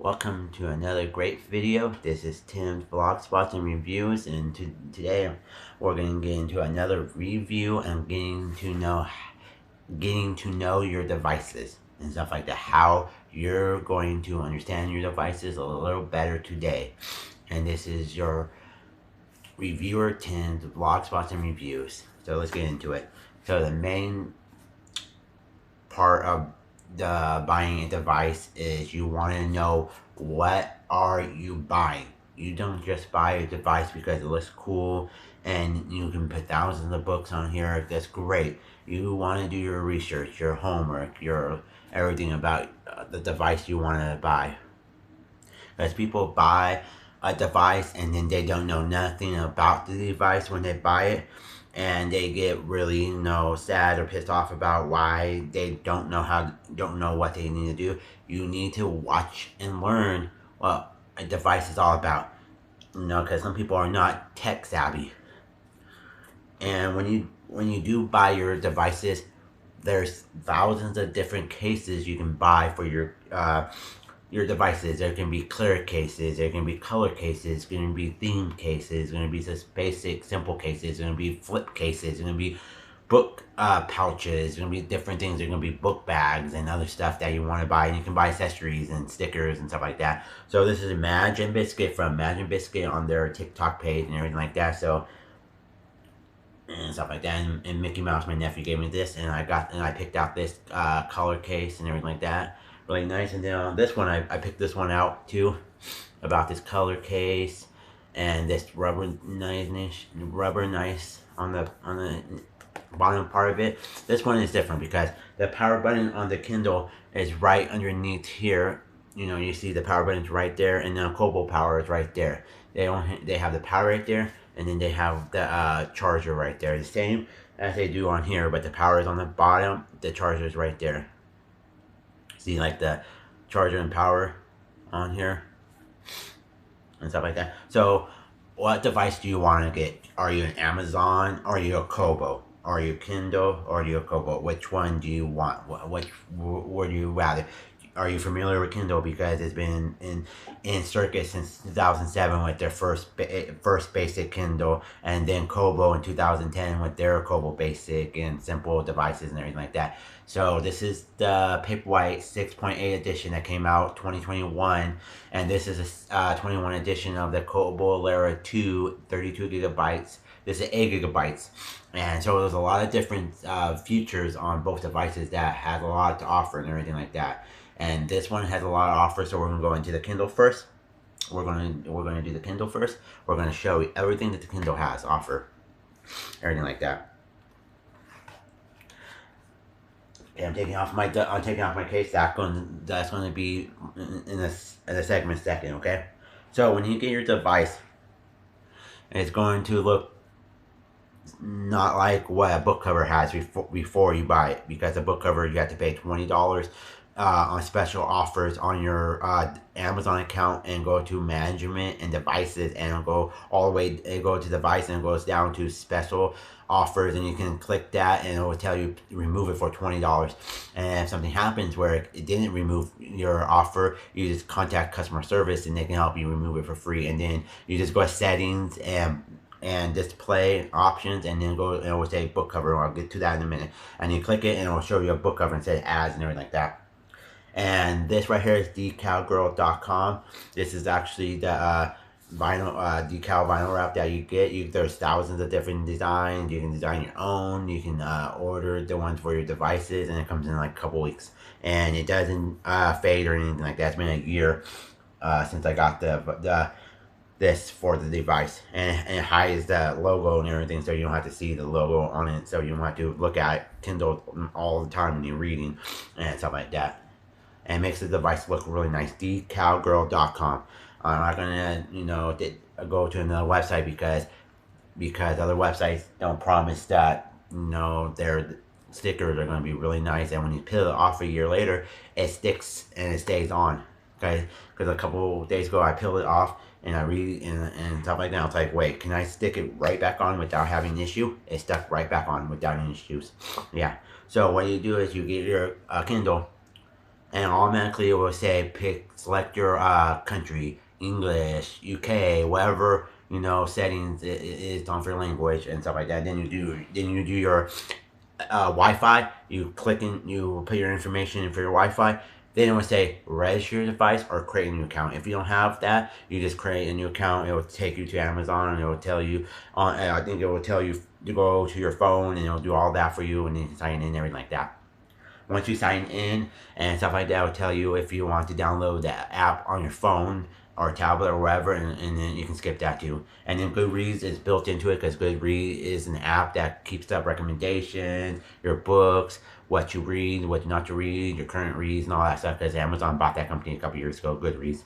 Welcome to another great video. This is Tim's Vlog Spots and Reviews, and today we're going to get into another review and getting to know your devices and stuff like that. How you're going to understand your devices a little better today. And this is your reviewer Tim's Vlog Spots and Reviews. So let's get into it. So the main part of the buying a device is you want to know what are you buying. You don't just buy a device because it looks cool and you can put thousands of books on here. That's great. You want to do your research, your homework, your everything about the device you want to buy. Because people buy a device and then they don't know nothing about the device when they buy it, and they get really sad or pissed off about why they don't know what they need to do. You need to watch and learn what a device is all about, because some people are not tech savvy. And when you do buy your devices, there's thousands of different cases you can buy for your devices. There can be clear cases, there can be color cases, going to be theme cases, going to be just basic simple cases, going to be flip cases, going to be book pouches, going to be different things. There's going to be book bags and other stuff that you want to buy, and you can buy accessories and stickers and stuff like that. So this is Madge and Biscuit from Madge and Biscuit on their TikTok page and everything like that. So and stuff like that, and Mickey Mouse, my nephew, gave me this, and I picked out this color case and everything like that. Really nice. And then on this one, I picked this one out too, about this color case and this rubber nice on the bottom part of it. This one is different because the power button on the Kindle is right underneath here. You see the power button's right there, and then Kobo power is right there. They have the power right there, and then they have the charger right there. The same as they do on here, but the power is on the bottom. The charger is right there. See, like the charger and power on here and stuff like that. So what device do you want to get? Are you an Amazon? Or are you a Kobo? Are you Kindle? Or are you a Kobo? Which one do you want? Which would you rather? Are you familiar with Kindle because it's been in circus since 2007 with their first basic Kindle, and then Kobo in 2010 with their Kobo basic and simple devices and everything like that. So this is the Paperwhite 6.8 edition that came out 2021, and this is a 21 edition of the Kobo Libra 2 32 gigabytes. This is 8 gigabytes, and so there's a lot of different features on both devices that has a lot to offer and everything like that. And this one has a lot of offers, so we're gonna go into the Kindle first. We're gonna do the Kindle first. We're gonna show you everything that the Kindle has to offer, everything like that. Okay, I'm taking off my case. That's going to be in a segment second. Okay, so when you get your device, it's going to look not like what a book cover has before you buy it, because a book cover you have to pay $20 on special offers on your Amazon account, and go to management and devices, and it'll go all the way, it goes to device, and it goes down to special offers, and you can click that and it will tell you remove it for $20. And if something happens where it didn't remove your offer, you just contact customer service and they can help you remove it for free. And then you just go to settings and display options, and then go, and it will say book cover. I'll get to that in a minute. And you click it and it will show you a book cover and say ads and everything like that. And this right here is decalgirl.com. This is actually the decal vinyl wrap that you get. There's thousands of different designs. You can design your own. You can order the ones for your devices, and it comes in like a couple weeks. And it doesn't fade or anything like that. It's been a year since I got this for the device, and it hides the logo and everything, so you don't have to see the logo on it. So you don't have to look at Kindle all the time when you're reading and stuff like that. And it makes the device look really nice. Decalgirl.com. I'm not gonna, go to another website because other websites don't promise that, their stickers are gonna be really nice, and when you peel it off a year later, it sticks and it stays on. Okay, because a couple days ago I peeled it off and I read and stuff like that. I was like, wait, can I stick it right back on without having an issue? It stuck right back on without any issues. Yeah. So what you do is you get your Kindle. and automatically it will say select your country, English, UK, whatever settings it is on for your language and stuff like that. Then you do your Wi-Fi. You click in, you put your information in for your Wi-Fi. Then it will say register your device or create a new account. If you don't have that, you just create a new account. It will take you to Amazon and it will tell you I think it will tell you to go to your phone and it will do all that for you and then you can sign in and everything like that. Once you sign in and stuff like that, it'll tell you if you want to download that app on your phone or tablet or whatever, and then you can skip that too. And then Goodreads is built into it because Goodreads is an app that keeps up recommendations, your books, what you read, what not to read, your current reads, and all that stuff. Because Amazon bought that company a couple years ago, Goodreads.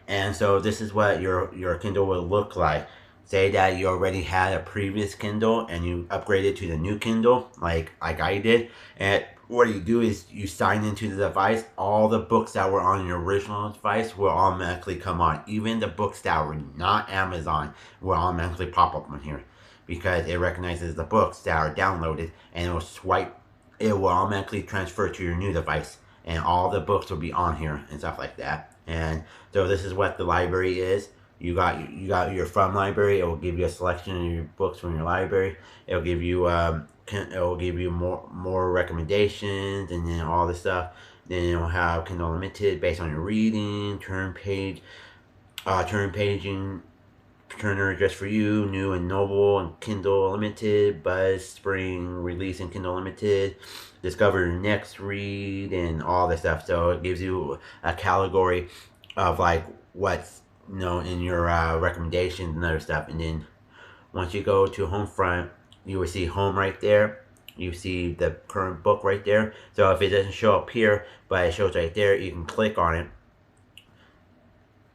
And so this is what your Kindle will look like. Say that you already had a previous Kindle and you upgraded to the new Kindle, like I did. And what you do is you sign into the device. All the books that were on your original device will automatically come on. Even the books that were not Amazon will automatically pop up on here, because it recognizes the books that are downloaded and it will swipe. It will automatically transfer to your new device, and all the books will be on here and stuff like that. And so this is what the library is. You got your From library. It will give you a selection of your books from your library. It will give you more recommendations and then all this stuff. Then it will have Kindle Unlimited based on your reading, turn paging, Turner just for you, new and noble, and Kindle Unlimited, Buzz Spring release in Kindle Unlimited, discover your next read, and all this stuff. So it gives you a category of like what's in your recommendations and other stuff. And then once you go to home front, you will see home right there. You see the current book right there. So if it doesn't show up here, but it shows right there, you can click on it.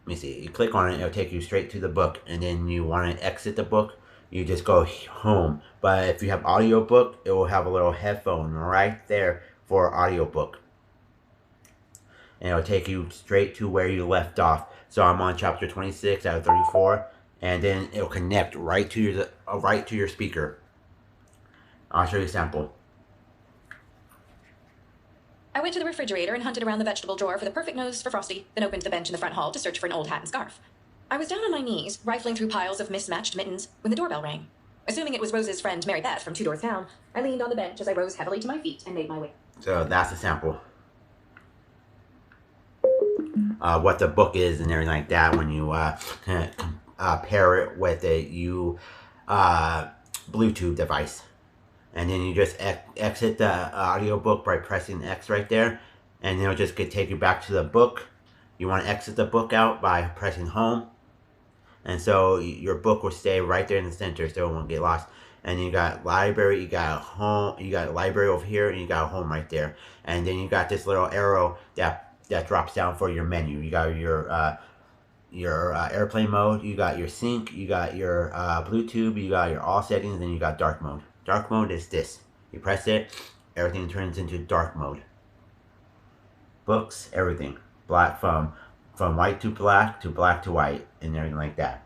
Let me see. You click on it, it'll take you straight to the book. And then you want to exit the book, you just go home. But if you have audiobook, it will have a little headphone right there for audiobook. And it'll take you straight to where you left off. So I'm on chapter 26 out of 34, and then it'll connect right to your speaker. I'll show you a sample. I went to the refrigerator and hunted around the vegetable drawer for the perfect nose for Frosty, then opened the bench in the front hall to search for an old hat and scarf. I was down on my knees, rifling through piles of mismatched mittens, when the doorbell rang. Assuming it was Rose's friend Mary Beth from 2 doors down, I leaned on the bench as I rose heavily to my feet and made my way. So that's a sample. What the book is and everything like that when you pair it with a Bluetooth device. And then you just exit the audiobook by pressing X right there, and it'll just take you back to the book. You want to exit the book out by pressing home, and so your book will stay right there in the center so it won't get lost. And you got library, you got home, you got library over here, and you got home right there. And then you got this little arrow that drops down for your menu. You got your airplane mode, you got your sync, you got your Bluetooth, you got your all settings, and you got dark mode. Dark mode is this. You press it, everything turns into dark mode. Books, everything. Black from white to black to white, and everything like that.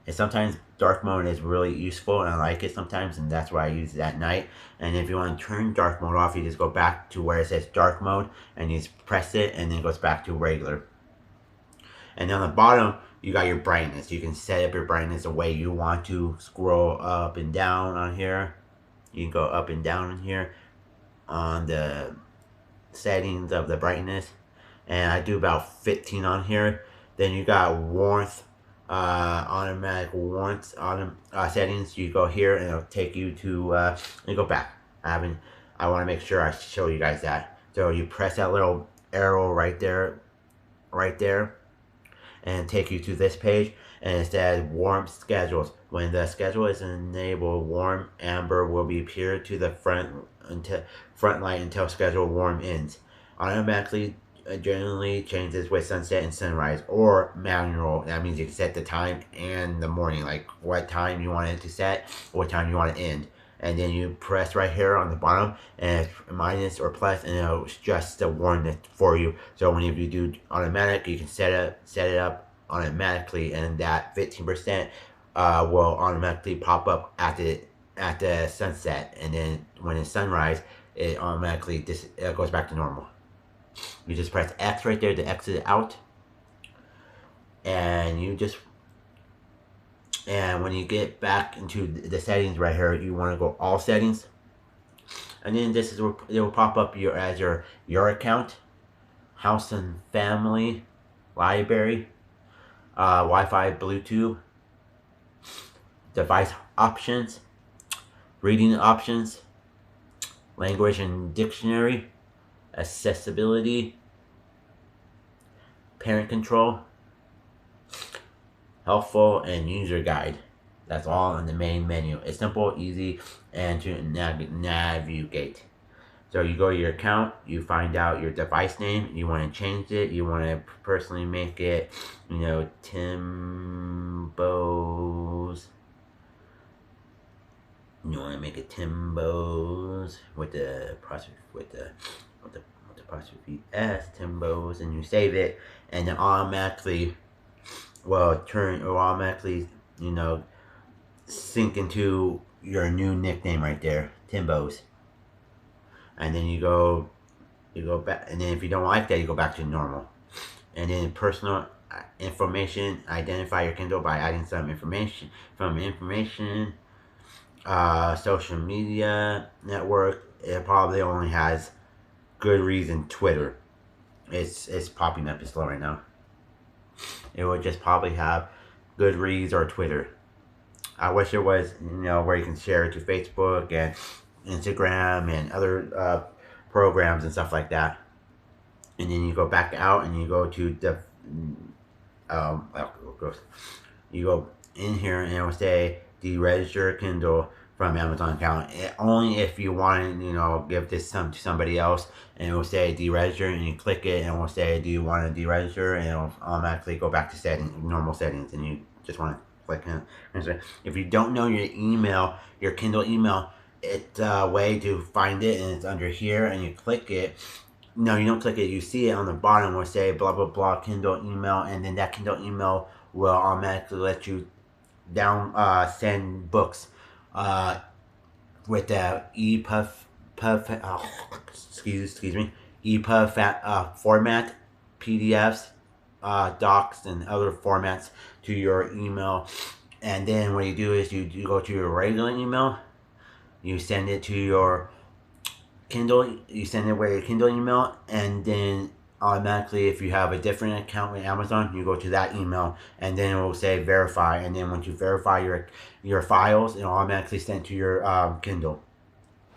And sometimes dark mode is really useful, and I like it sometimes, and that's why I use it at night. And if you want to turn dark mode off, you just go back to where it says dark mode, and you just press it, and then it goes back to regular. And on the bottom, you got your brightness. You can set up your brightness the way you want to. Scroll up and down on here. You can go up and down in here on the settings of the brightness. And I do about 15 on here. Then you got warmth, automatic warmth settings. You go here and it'll take you to, you go back. I want to make sure I show you guys that. So you press that little arrow right there, and take you to this page, and it says warm schedules. When the schedule is enabled, warm amber will be appeared to the front light until schedule warm ends. Automatically generally changes with sunset and sunrise, or manual. That means you can set the time and the morning, like what time you want it to set, what time you want it to end. And then you press right here on the bottom, and it's minus or plus, and it'll adjust the warmth for you. So whenever you do automatic, you can set it up automatically, and that 15% will automatically pop up at the sunset. And then when it's sunrise, it automatically it goes back to normal. You just press X right there to exit out, and when you get back into the settings right here, you want to go all settings, and then this is where it will pop up your account, house and family, library, Wi-Fi, Bluetooth, device options, reading options, language and dictionary, accessibility, parent control, helpful, and user guide. That's all in the main menu. It's simple, easy, and to navigate. So you go to your account, you find out your device name, you want to change it, you want to personally make it, Timbo's. You want to make it Timbo's with the apostrophe S, Timbo's, and you save it, and it automatically sync into your new nickname right there, Timbo's. And then you go back, and then if you don't like that, you go back to normal. And then personal information, identify your Kindle by adding some information social media network. It probably only has Goodreads and Twitter. It's popping up. It's slow right now. It would just probably have Goodreads or Twitter. I wish it was, where you can share it to Facebook and Instagram and other programs and stuff like that. And then you go back out and you go to the you go in here and it will say deregister Kindle from Amazon account. Only if you want to, give this to somebody else, and it will say deregister, and you click it, and it will say, do you want to deregister, and it will automatically go back to normal settings, and you just want to click it. If you don't know your email, your Kindle email, it's a way to find it, and it's under here, and you click it. No, you don't click it. You see it on the bottom will say blah blah blah Kindle email, and then that Kindle email will automatically let you send books with the EPUB format, PDFs, docs, and other formats to your email. And then what you do is you go to your regular email, you send it to your Kindle, you send it with your Kindle email, and then automatically, if you have a different account with Amazon, you go to that email, and then it will say verify, and then once you verify your files, it will automatically send to your Kindle.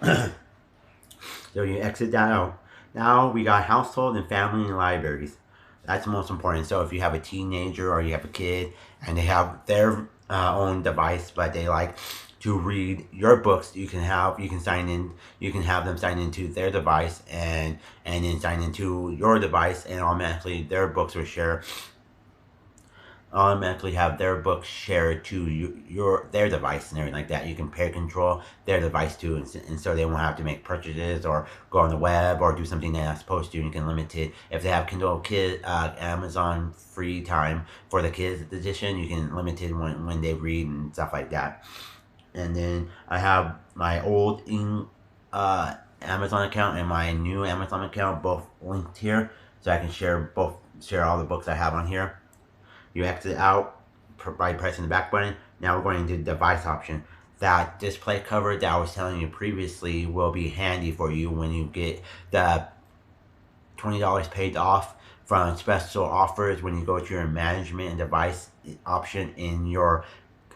So you exit that out. Now we got household and family and libraries. That's the most important. So if you have a teenager or you have a kid and they have their own device, but they like to read your books, you can have them sign into their device and then sign into your device, and automatically their books will automatically have their books shared to their device and everything like that. You can pair control their device too, and so they won't have to make purchases or go on the web or do something they're not supposed to. And you can limit it if they have Kindle Amazon free time for the kids edition. You can limit it when they read and stuff like that. And then I have my old Amazon account and my new Amazon account both linked here, so I can share all the books I have on here. You exit out by pressing the back button. Now we're going to the device option. That display cover that I was telling you previously will be handy for you when you get the $20 paid off from special offers. When you go to your management and device option in your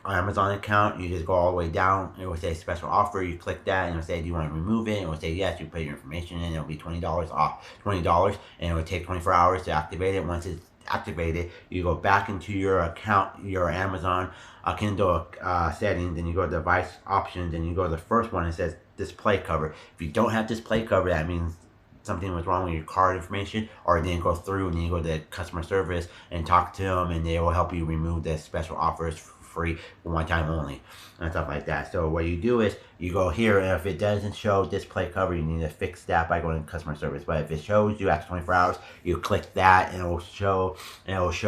Amazon account, you just go all the way down. It will say special offer. You click that, and it will say, do you want to remove it? It will say yes. You put your information in. It will be $20 off, $20, and it will take 24 hours to activate it. Once it's activated, you go back into your account, your Amazon Kindle settings, and you go to device options, and you go to the first one. It says display cover. If you don't have display cover, that means something was wrong with your card information, or it didn't go through, and then you go to customer service and talk to them, and they will help you remove the special offers free for one time only and stuff like that. So what you do is you go here, and if it doesn't show display cover, you need to fix that by going to customer service. But if it shows you after 24 hours, you click that, and it will show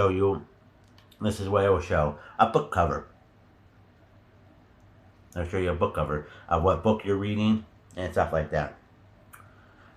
you, this is what it will show: a book cover. It'll show you a book cover of what book you're reading and stuff like that.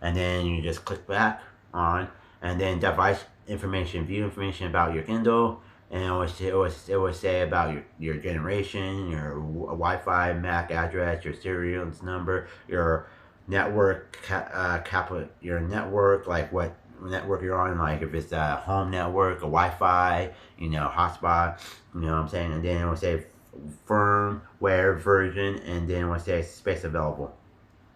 and then you just click back on, and then device information, view information about your Kindle, and it would say about your generation, your Wi-Fi MAC address, your serial number, your your network, like what network you're on, like if it's a home network, a Wi-Fi, hotspot, you know what I'm saying, and then it will say firmware version, and then it will say space available,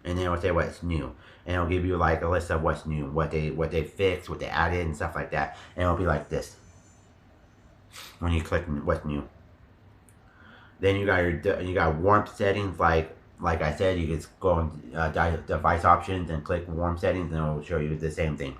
and then it will say what's new, and it'll give you like a list of what's new, what they fixed, what they added, and stuff like that, and it'll be like this when you click what's new. Then you got warmth settings, like I said, you just go on device options and click warm settings, and it will show you the same thing.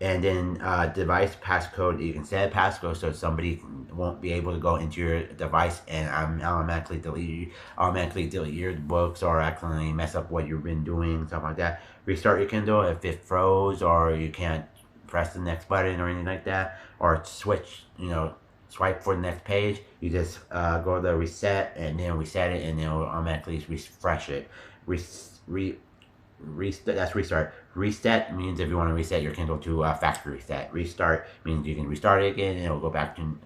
And then device passcode, you can set a passcode so somebody won't be able to go into your device and automatically delete your books or accidentally mess up what you've been doing, stuff like that. Restart your Kindle if it froze or you can't press the next button or anything like that, or swipe for the next page. You just go to reset and then reset it, and then it'll automatically refresh it. That's restart. Reset means if you want to reset your Kindle to factory reset. Restart means you can restart it again and it'll go back to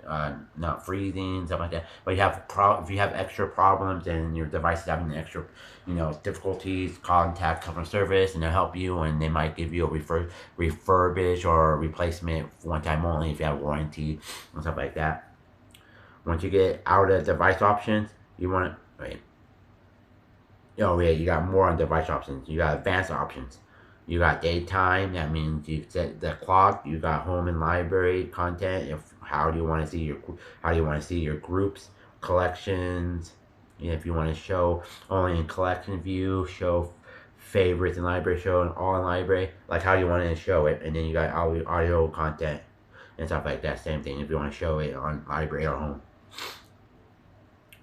not freezing, stuff like that. But if you have extra problems and your device is having extra difficulties, contact customer service and they'll help you, and they might give you a refurbish or a replacement one time only if you have warranty and stuff like that. Once you get out of device options, you want to wait. Oh yeah, you got more on device options. You got advanced options. You got daytime. That means you set the clock. You got home and library content. How do you want to see your groups, collections? If you want to show only in collection view, show favorites in library, show in all in library. Like how do you want to show it? And then you got audio content and stuff like that. Same thing if you want to show it on library or home.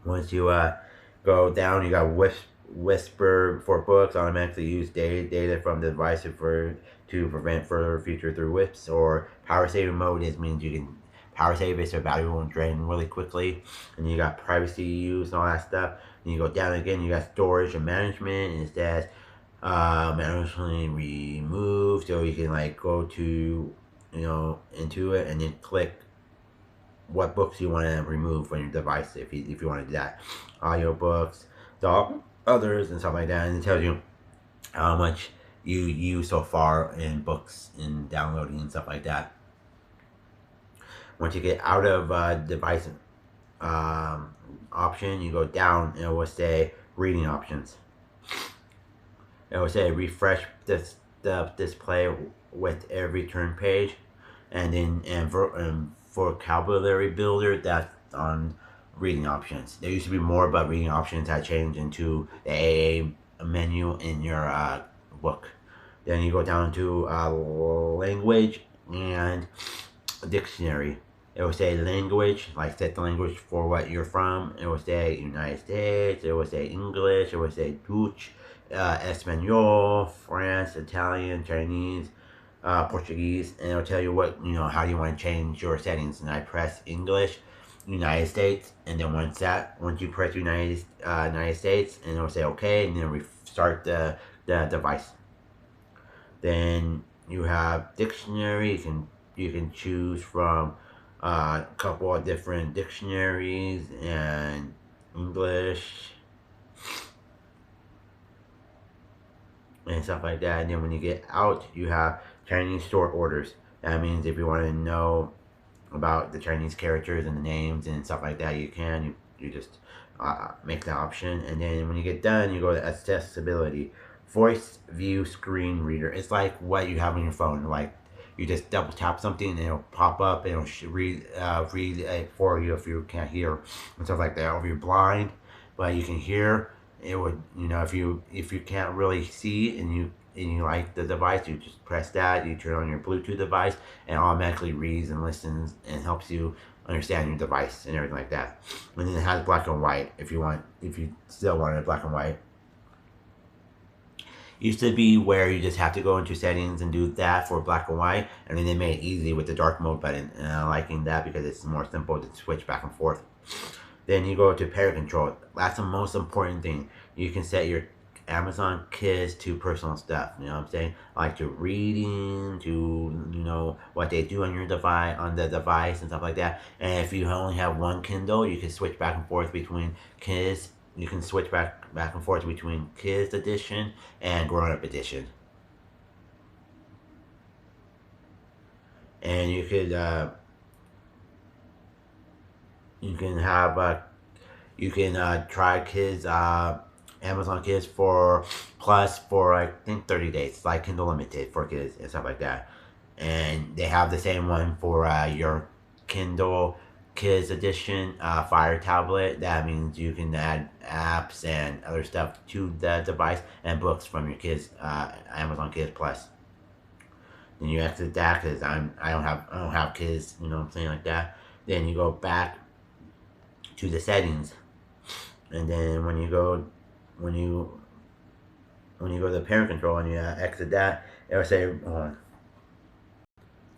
Once you go down, you got Whisper for books, automatically use data from the device to prevent further future through whips. Or power saving mode means you can power save it so battery won't drain really quickly. And you got privacy use and all that stuff. And you go down again, you got storage and management, and it says management removed, so you can like go to into it and then click what books you want to remove from your device if you want to do that. Audiobooks, others and stuff like that, and it tells you how much you use so far in books and downloading and stuff like that. Once you get out of device option, you go down and it will say reading options. It will say refresh the display with every turn page, and then vocabulary builder, that's on reading options. There used to be more, but reading options had changed into the AA menu in your book. Then you go down to language and dictionary. It will say language, like set the language for what you're from. It will say United States. It will say English. It will say Dutch, Espanol, France, Italian, Chinese, Portuguese, and it'll tell you what how you want to change your settings. And I press English, United States, and then once you press United States, and it'll say okay, and then restart the device. Then you have dictionary. You can choose from a couple of different dictionaries and English and stuff like that. And then when you get out, you have Chinese short orders. That means if you want to know about the Chinese characters and the names and stuff like that, you can. You just make that option. And then when you get done, you go to accessibility. Voice view screen reader. It's like what you have on your phone. Like you just double tap something and it'll pop up and it'll read it for you if you can't hear and stuff like that. Or if you're blind, but you can hear, it would if you can't really see and you like the device, you just press that, you turn on your Bluetooth device, and it automatically reads and listens and helps you understand your device and everything like that. And then it has black and white if you still want it black and white. Used to be where you just have to go into settings and do that for black and white, and then they made it easy with the dark mode button, and I'm liking that because it's more simple to switch back and forth. Then you go to parent control. That's the most important thing. You can set your Amazon Kids to personal stuff. You know what I'm saying? Like to reading, to what they do on your device, on the device and stuff like that. And if you only have one Kindle, you can switch back and forth between kids. You can switch back and forth between kids edition and grown up edition. And you can have you can try kids Amazon Kids for Plus for I think 30 days. It's like Kindle Limited for kids and stuff like that. And they have the same one for your Kindle Kids Edition Fire Tablet. That means you can add apps and other stuff to the device and books from your kids Amazon Kids Plus. Then you exit that because I don't have kids, you know what I'm saying, like that. Then you go back to the settings, and then when you go to the parent control and you exit that, it will say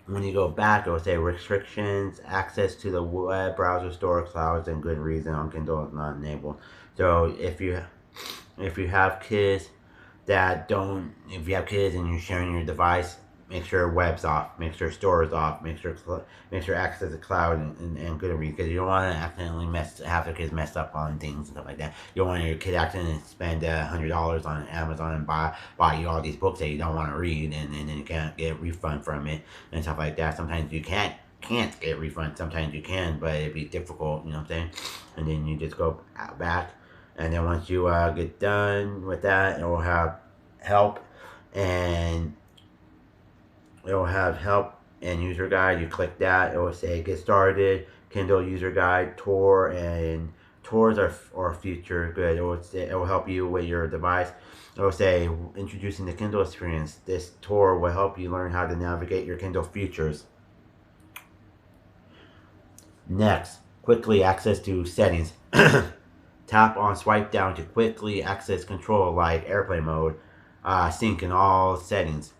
when you go back, it will say restrictions, access to the web browser, store, clouds, and good reason on Kindle is not enabled. So if you have kids if you have kids and you're sharing your device, make sure web's off, make sure store is off, make sure access to cloud and good reason, because you don't want to accidentally have their kids mess up on things and stuff like that. You don't want your kid accidentally spend $100 on Amazon and buy you all these books that you don't want to read, and then you can't get a refund from it and stuff like that. Sometimes you can't get a refund, sometimes you can, but it'd be difficult, you know what I'm saying? And then you just go back, and then once you get done with that, it will have help and user guide. You click that, it will say get started, Kindle user guide, tour, and tours are future good. It will help you with your device. It will say introducing the Kindle experience. This tour will help you learn how to navigate your Kindle features. Next, quickly access to settings. Tap on swipe down to quickly access control like airplane mode, sync in all settings.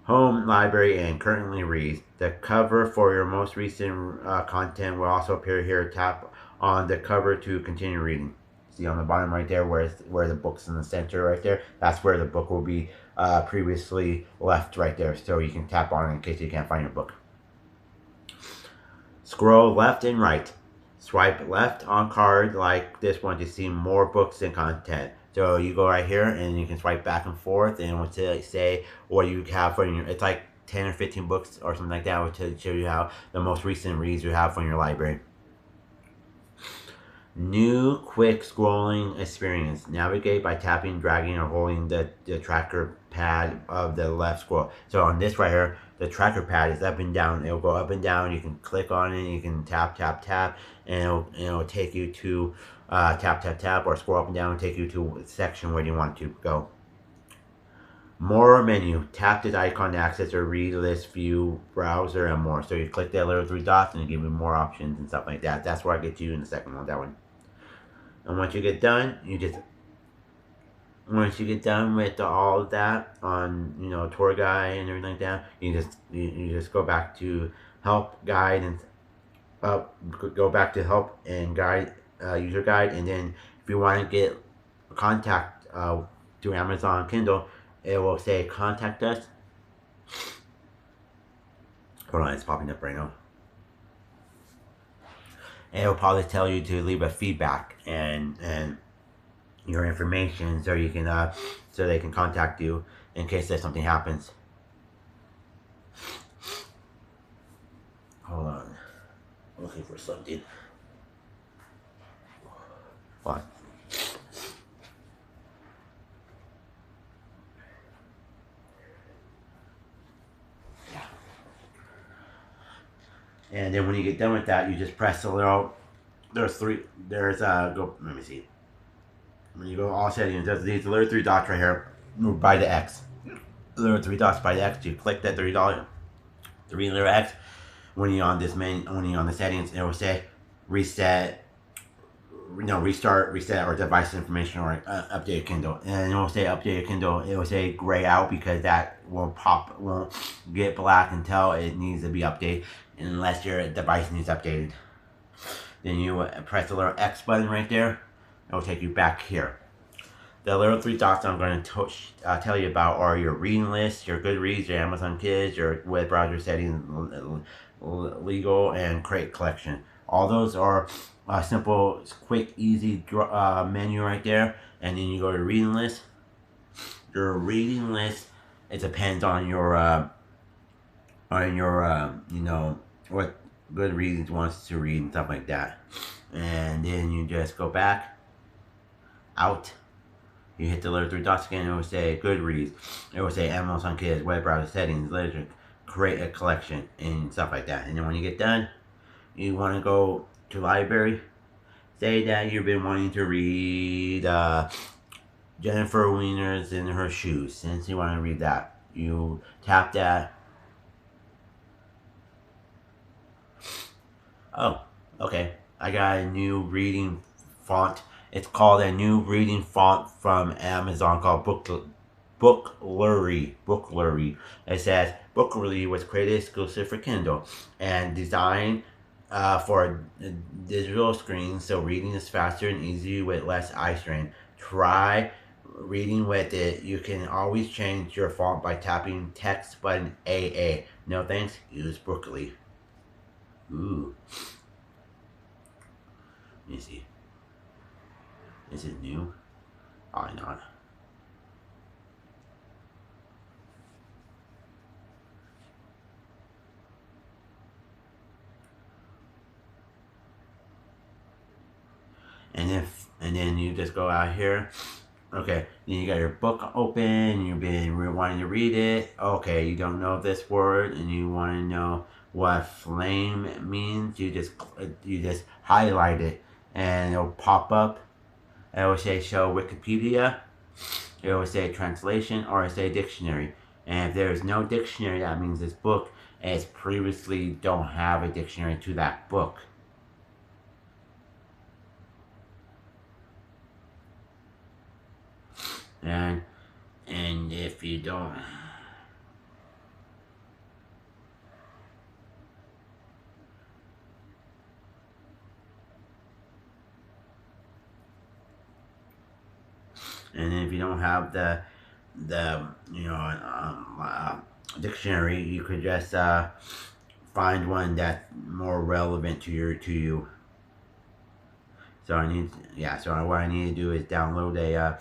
Home, library, and currently reads. The cover for your most recent content will also appear here. Tap on the cover to continue reading. See on the bottom right there where the book's in the center right there? That's where the book will be previously left right there. So you can tap on it in case you can't find your book. Scroll left and right. Swipe left on card like this one to see more books and content. So you go right here and you can swipe back and forth, and it will say what you have for your. It's like 10 or 15 books or something like that. It will show you how the most recent reads you have from your library. New quick scrolling experience. Navigate by tapping, dragging, or holding the tracker pad of the left scroll. So on this right here, the tracker pad is up and down. It'll go up and down. You can click on it. You can tap, and it'll take you to tap, or scroll up and down and take you to a section where you want to go. More menu. Tap this icon to access or read, list, view, browser, and more. So you click that little three dots and it gives you more options and stuff like that. That's where I get you in the second one, that one. And once you get done, once you get done with all of that on tour guide and everything like that, you just go back to help guide and go back to help and guide user guide, and then if you want to get contact through Amazon Kindle, it will say contact us. Hold on, it's popping up right now. And it'll probably tell you to leave a feedback and your information so you can so they can contact you in case that something happens. Hold on, I'm looking for something. Hold on. And then when you get done with that, you just press the little. Let me see. When you go all settings, there's these little three dots right here. By the X. The little three dots by the X. You click that three little X. When you're on this when you're on the settings, it will say reset. Restart, reset, or device information, or update Kindle. And it will say update Kindle. It will say gray out because that won't get black until it needs to be updated, unless your device needs updated. Then you press the little X button right there. It will take you back here. The little three dots I'm going to tell you about are your reading list, your Goodreads, your Amazon Kids, your web browser settings, legal, and crate collection. All those are a simple, quick, easy menu right there. And then you go to reading list. Your reading list, it depends on your you know, what Goodreads wants to read and stuff like that. And then you just go back out. You hit the little three dots again, it will say Goodreads. It will say Amazon Kids, web browser settings, literature, create a collection, and stuff like that. And then when you get done, you want to go to library. Say that you've been wanting to read Jennifer Wiener's in Her Shoes. Since you want to read that, you tap that. Oh, okay. I got a new reading font. It's called a new reading font from Amazon called Booklery. Booklery. It says Booklery was created exclusive for Kindle and designed for a digital screen, so reading is faster and easier with less eye strain. Try reading with it. You can always change your font by tapping text button AA. No thanks. Use Booklery. Ooh. Let me see. Is it new? Probably not. And then you just go out here. Okay, then you got your book open. You've been wanting to read it. Okay, you don't know this word, and you want to know what flame means. You just highlight it, and it'll pop up. It will say show Wikipedia. It will say translation, or it say dictionary. And if there is no dictionary, that means this book is previously don't have a dictionary to that book. And if you don't, have the dictionary, you could just find one that's more relevant to you. So what I need to do is download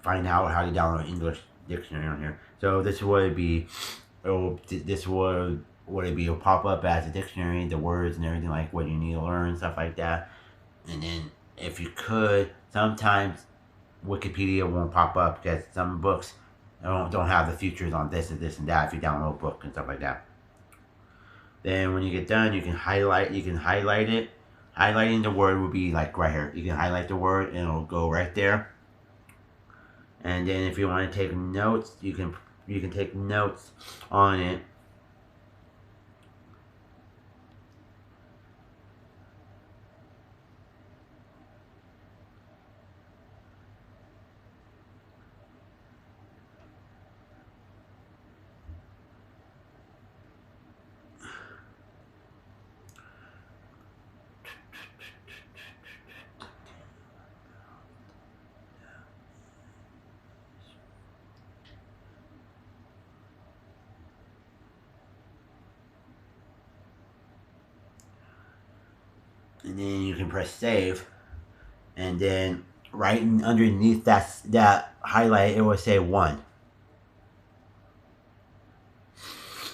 find out how to download English dictionary on here. So this would be, it'll pop up as a dictionary, the words and everything, like what you need to learn, stuff like that. And then if you could, sometimes Wikipedia won't pop up because some books don't have the features on this and this and that if you download a book and stuff like that. Then when you get done, you can highlight it. Highlighting the word will be like right here. You can highlight the word and it'll go right there. And then if you want to take notes, you can take notes on it. And then you can press save, and then right underneath that highlight, it will say 1.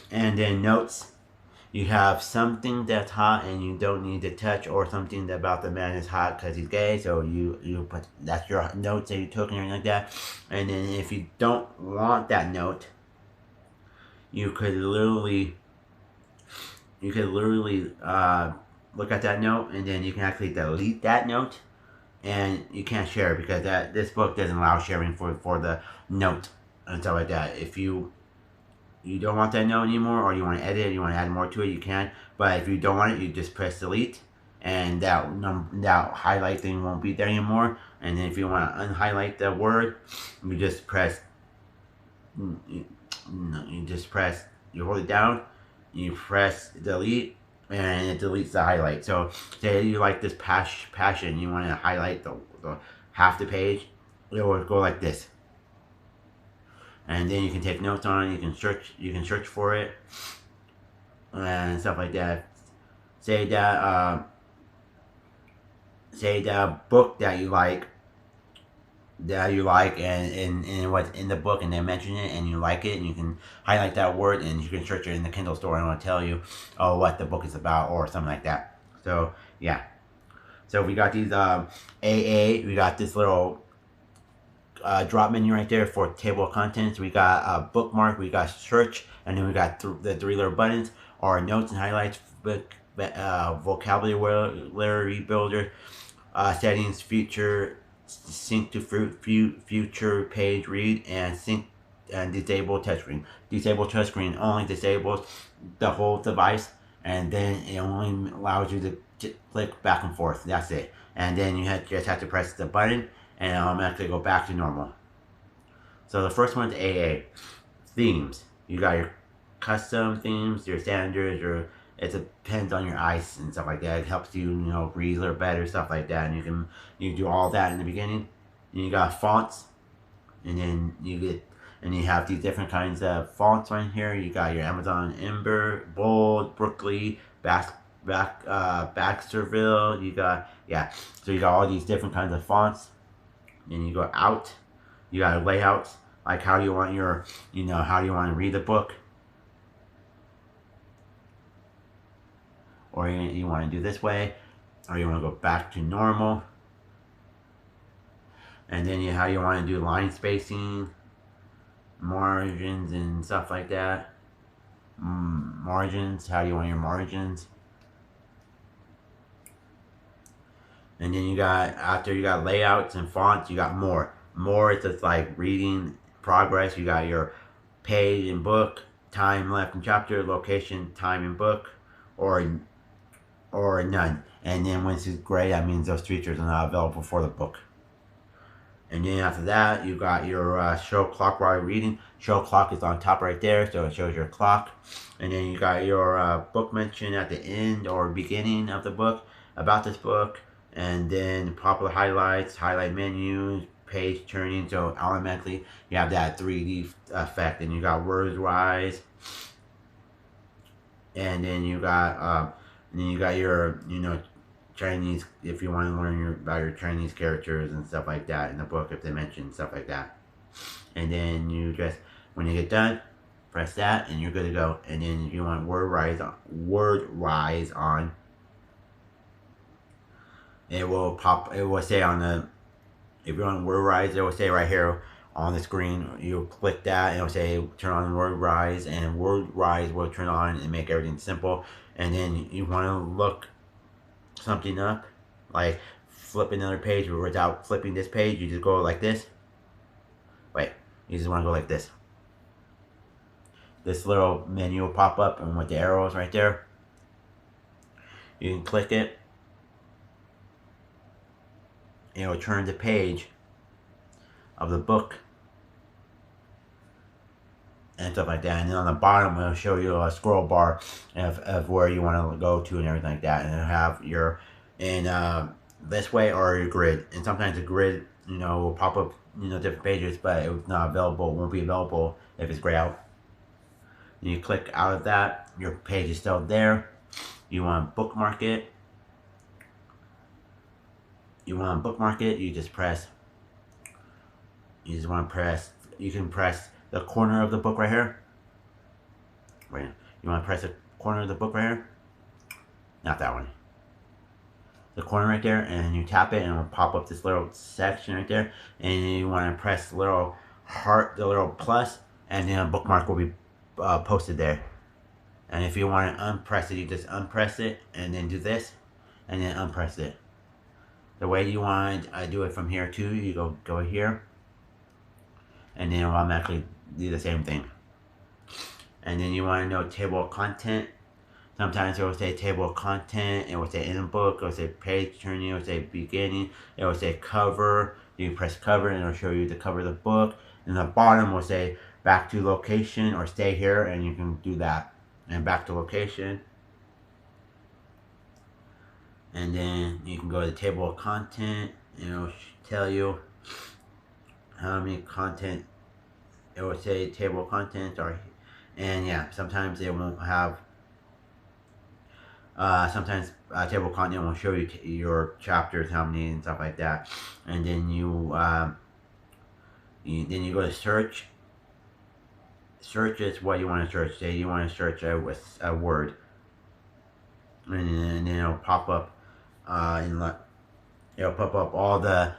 And then notes, you have something that's hot and you don't need to touch, or something about the man is hot because he's gay, so you put, that's your notes that you took and everything like that. And then if you don't want that note, you could literally look at that note, and then you can actually delete that note, and you can't share it because this book doesn't allow sharing for the note and stuff like that. If you don't want that note anymore, or you want to edit it, you want to add more to it, you can. But if you don't want it, you just press delete, and that highlight thing won't be there anymore. And then if you want to unhighlight the word, you just press you hold it down, you press delete, and it deletes the highlight. So say you like this passion, you want to highlight the half the page, it will go like this. And then you can take notes on it. You can search for it and stuff like that. Say that book that you like, and what's in the book, and they mention it, and you like it, and you can highlight that word, and you can search it in the Kindle store, and it'll tell you, oh, what the book is about, or something like that. So yeah. So we got these AA. We got this little drop menu right there for table of contents. We got bookmark. We got search, and then we got the three little buttons, or notes and highlights, vocabulary builder, settings, future, sync to future page read, and sync and disable touchscreen. Disable touchscreen only disables the whole device, and then it only allows you to click back and forth. That's it. And then you just have to press the button, and it'll automatically go back to normal. So the first one's AA. Themes. You got your custom themes, your standards, it depends on your eyes and stuff like that. It helps you, breathe a little better, stuff like that. And you do all that in the beginning. And you got fonts, and then you have these different kinds of fonts right here. You got your Amazon Ember, Bold, Brooklyn, Baxterville. So you got all these different kinds of fonts. Then you go out. You got layouts, like how you want how you want to read the book. Or you want to do this way, or you want to go back to normal. And then how you want to do line spacing, margins, and stuff like that. Margins, how you want your margins. And then after you got layouts and fonts, you got more. More is just like reading progress. You got your page and book, time left in chapter, location, time and book, or none. And then when it's gray, that means those features are not available for the book. And then after that, you got your show clock while reading. Show clock is on top right there, so it shows your clock. And then you got your book mention at the end or beginning of the book about this book. And then popular highlights, highlight menus, page turning. So automatically you have that 3D effect. And you got word rise. And then you got your Chinese, if you want to learn about your Chinese characters and stuff like that in the book, if they mention stuff like that. And then you just, when you get done, press that and you're good to go. And then if you want word rise on, it will say on the, if you want word rise, it will say right here on the screen. You click that and it will say turn on word rise, and word rise will turn on and make everything simple. And then you want to look something up, like flip another page, but without flipping this page, you just go like this. Wait, you just want to go like this. This little menu will pop up, and with the arrows right there, you can click it. It will turn the page of the book and stuff like that. And then on the bottom, it'll show you a scroll bar of where you want to go to and everything like that. And it'll have your this way or your grid. And sometimes the grid, will pop up, different pages, but it's not available. It won't be available if it's grayed out. And you click out of that, your page is still there. You want to bookmark it. You just press. You can press the corner of the book right here. Wait, you want to press the corner of the book right here? Not that one. The corner right there, and you tap it, and it will pop up this little section right there. And you want to press the little heart, the little plus, and then a bookmark will be posted there. And if you want to unpress it, you just unpress it, and then do this, and then unpress it. The way you want to do it from here too, you go here, and then it'll automatically do the same thing. And then you want to know table of content. Sometimes it will say table of content, it will say in the book, it will say page turning, it will say beginning, it will say cover. You press cover and it will show you the cover of the book. And the bottom will say back to location or stay here, and you can do that. And back to location. And then you can go to the table of content, and it'll tell you how many content. It will say table of contents, or and yeah, sometimes it won't have. Sometimes table of content will show you your chapters, how many, and stuff like that. And then then you go to search. Search is what you want to search. Say you want to search a word, and then it'll pop up. It'll pop up all the.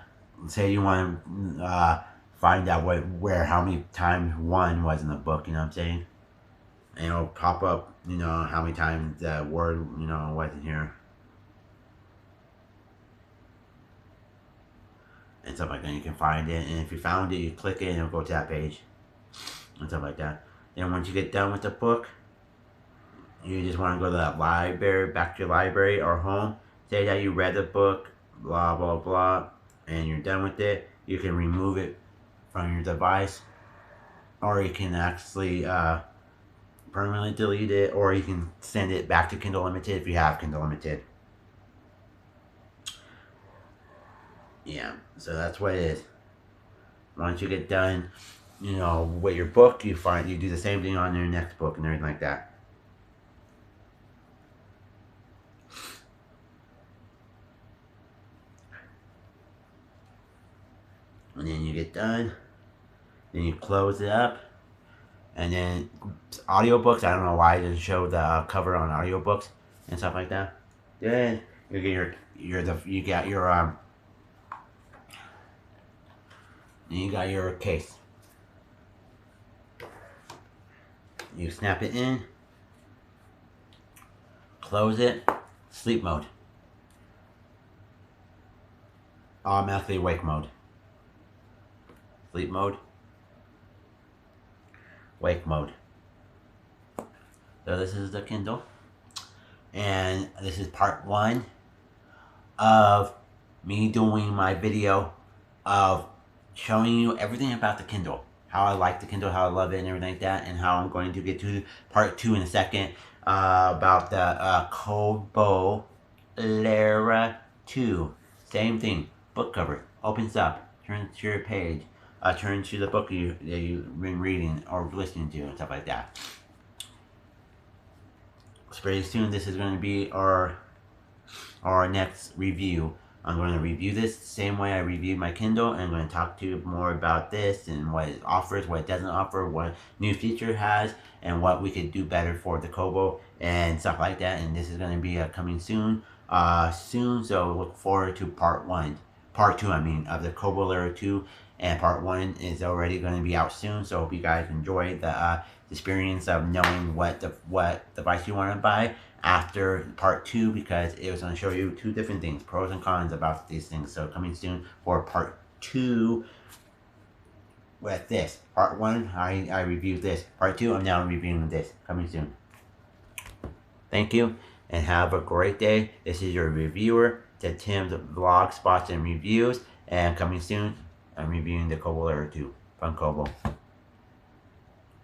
Say you want to find out where how many times one was in the book. You know what I'm saying? And it'll pop up. You know how many times the word was in here. And stuff like that. You can find it, and if you found it, you click it, and it'll go to that page, and stuff like that. Then once you get done with the book, you just want to go to that library, back to your library or home. Say that you read the book, blah blah blah, and you're done with it. You can remove it from your device, or you can actually permanently delete it, or you can send it back to Kindle Unlimited if you have Kindle Unlimited. Yeah, so that's what it is. Once you get done, with your book, you do the same thing on your next book and everything like that. And then you get done, then you close it up, and then audiobooks. I don't know why it doesn't show the cover on audiobooks and stuff like that. Then you get you got your case. You snap it in, close it, sleep mode, automatically wake mode, sleep mode, wake mode. So this is the Kindle, and this is part 1 of me doing my video of showing you everything about the Kindle. How I like the Kindle, how I love it, and everything like that, and how I'm going to get to part 2 in a second about the Kobo Libra 2. Same thing, book cover, opens up, turns to your page, turns to the book that you've been reading or listening to, and stuff like that. So pretty soon this is going to be our next review. I'm going to review this the same way I reviewed my Kindle, and I'm going to talk to you more about this and what it offers, what it doesn't offer, what new feature it has, and what we could do better for the Kobo and stuff like that. And this is going to be coming soon, so look forward to part 2, of the Kobo Libra 2, and part 1 is already going to be out soon, so I hope you guys enjoy the experience of knowing what device you want to buy after part 2, because it was going to show you 2 different things, pros and cons about these things. So coming soon for part 2 with this. Part 1, I reviewed this. Part 2, I'm now reviewing this. Coming soon. Thank you, and have a great day. This is your reviewer, the Tim's Vlog, Spots, and Reviews, and coming soon, I'm reviewing the Kobo Libra 2 from Kobo.